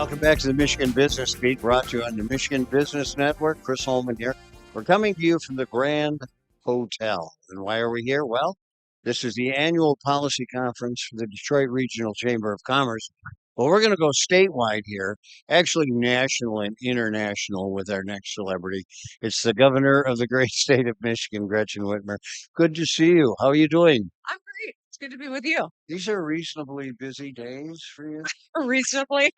Welcome back to the Michigan Business Beat, brought to you on the Michigan Business Network. Chris Holman here. We're coming to you from the Grand Hotel. And why are we here? Well, this is the annual policy conference for the Detroit Regional Chamber of Commerce. Well, we're going to go statewide here, actually national and international with our next celebrity. It's the governor of the great state of Michigan, Gretchen Whitmer. Good to see you. How are you doing? I'm great. It's good to be with you. These are reasonably busy days for you. Reasonably.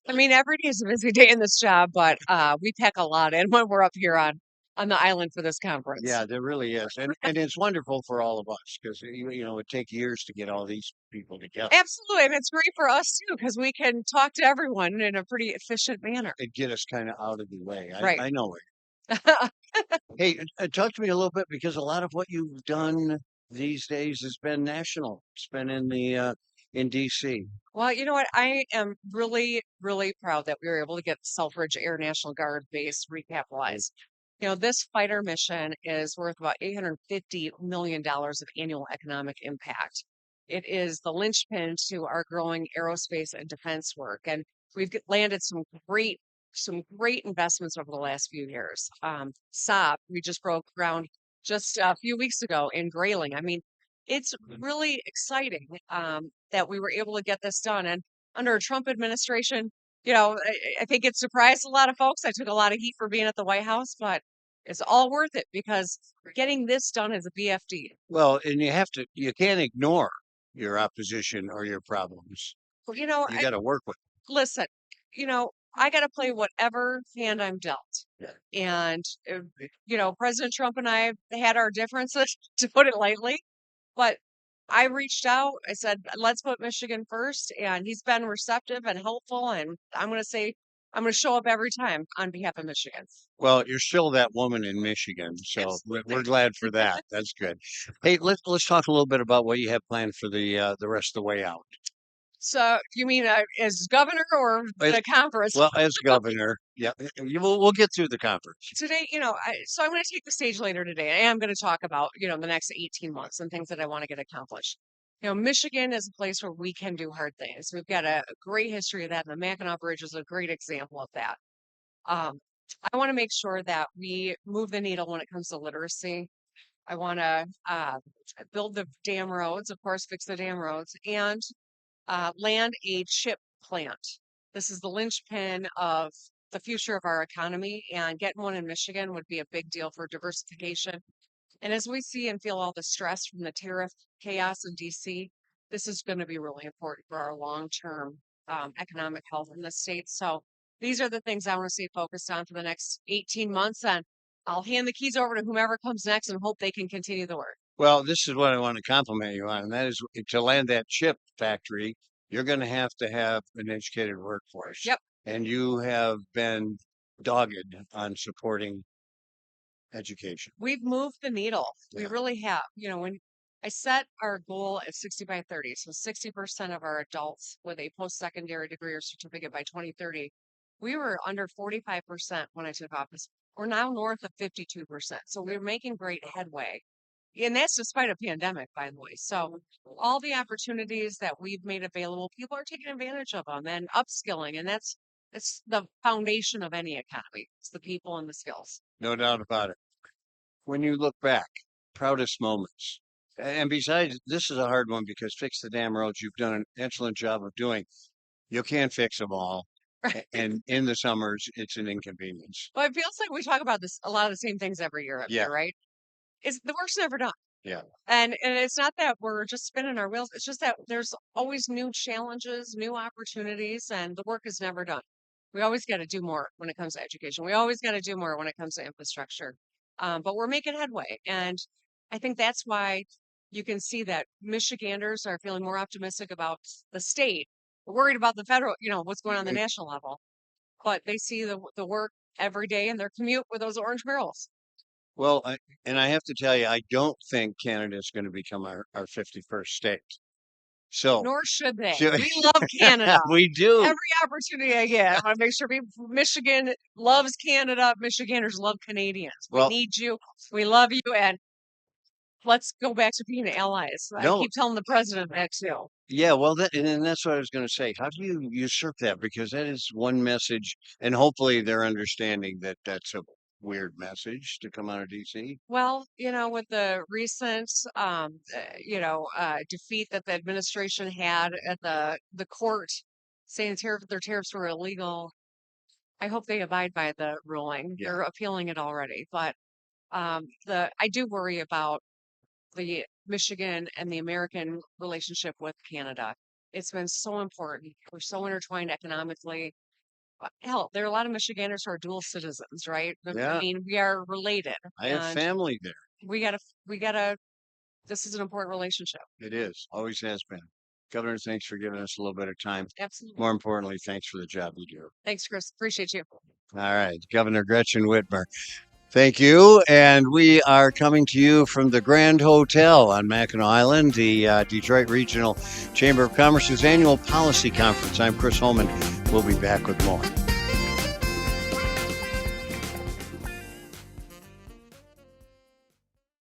I mean, every day is a busy day in this job, but we pack a lot in when we're up here on the island for this conference. Yeah, there really is. And it's wonderful for all of us because, it take years to get all these people together. Absolutely. And it's great for us too, because we can talk to everyone in a pretty efficient manner. It get us kind of out of the way. Right. I know it. Hey, talk to me a little bit because a lot of what you've done these days has been national. It's been in DC. Well, you know what? I am really, really proud that we were able to get the Selfridge Air National Guard base recapitalized. This fighter mission is worth about $850 million of annual economic impact. It is the linchpin to our growing aerospace and defense work. And we've landed some great investments over the last few years. SOP, we just broke ground just a few weeks ago in Grayling. I mean, it's really exciting that we were able to get this done. And under a Trump administration, I think it surprised a lot of folks. I took a lot of heat for being at the White House, but it's all worth it because getting this done is a BFD. Well, and you can't ignore your opposition or your problems. Well, You got to work with listen, I got to play whatever hand I'm dealt. Yeah. And, President Trump and I had our differences, to put it lightly, but I reached out. I said, let's put Michigan first. And he's been receptive and helpful. And I'm going to show up every time on behalf of Michigan. Well, you're still that woman in Michigan, so we're glad for that. That's good. Hey, let's talk a little bit about what you have planned for the rest of the way out. So you mean as governor or the conference? Well, as governor, yeah, we'll get through the conference today. So I'm going to take the stage later today. I am going to talk about the next 18 months and things that I want to get accomplished. Michigan is a place where we can do hard things. We've got a great history of that, and the Mackinac Bridge is a great example of that. I want to make sure that we move the needle when it comes to literacy. I want to build the dam roads, of course, fix the dam roads, and land a chip plant. This is the linchpin of the future of our economy, and getting one in Michigan would be a big deal for diversification. And as we see and feel all the stress from the tariff chaos in DC, this is going to be really important for our long-term economic health in the state. So these are the things I want to stay focused on for the next 18 months, and I'll hand the keys over to whomever comes next and hope they can continue the work. Well, this is what I want to compliment you on, and that is to land that chip factory, you're going to have an educated workforce. Yep. And you have been dogged on supporting education. We've moved the needle. Yeah. We really have. When I set our goal at 60 by 30, so 60% of our adults with a post-secondary degree or certificate by 2030, we were under 45% when I took office. We're now north of 52%. So we're making great headway. And that's despite a pandemic, by the way. So all the opportunities that we've made available, people are taking advantage of them and upskilling. And that's the foundation of any economy. It's the people and the skills. No doubt about it. When you look back, proudest moments. And besides, this is a hard one because fix the damn roads, you've done an excellent job of doing. You can't fix them all. And in the summers, it's an inconvenience. Well, it feels like we talk about a lot of the same things every year up here, right? The work's never done. Yeah. And it's not that we're just spinning our wheels. It's just that there's always new challenges, new opportunities, and the work is never done. We always got to do more when it comes to education. We always got to do more when it comes to infrastructure. But we're making headway. And I think that's why you can see that Michiganders are feeling more optimistic about the state. We're worried about the federal, what's going on the national level. But they see the work every day in their commute with those orange barrels. Well, I have to tell you, I don't think Canada is going to become our 51st state. So nor should they. We love Canada. We do. Every opportunity I get, I want to make sure Michigan loves Canada. Michiganders love Canadians. We need you. We love you. And let's go back to being allies. I No, keep telling the president that too. yeah, well, and that's what I was going to say. How do you usurp that? Because that is one message, and hopefully they're understanding that that's a weird message to come out of DC. Well, with the recent, defeat that the administration had at the court saying their tariffs were illegal, I hope they abide by the ruling. Yeah. They're appealing it already, but I do worry about the Michigan and the American relationship with Canada. It's been so important. We're so intertwined economically. Hell, there are a lot of Michiganders who are dual citizens, right? I Yeah, mean, we are related, I have and family there. we gotta. This is an important relationship. It is, always has been. Governor, thanks for giving us a little bit of time. Absolutely. More importantly, thanks for the job you do. Thanks, Chris. Appreciate you. All right, Governor Gretchen Whitmer. Thank you. And we are coming to you from the Grand Hotel on Mackinac Island, the Detroit Regional Chamber of Commerce's annual policy conference. I'm Chris Holman. We'll be back with more.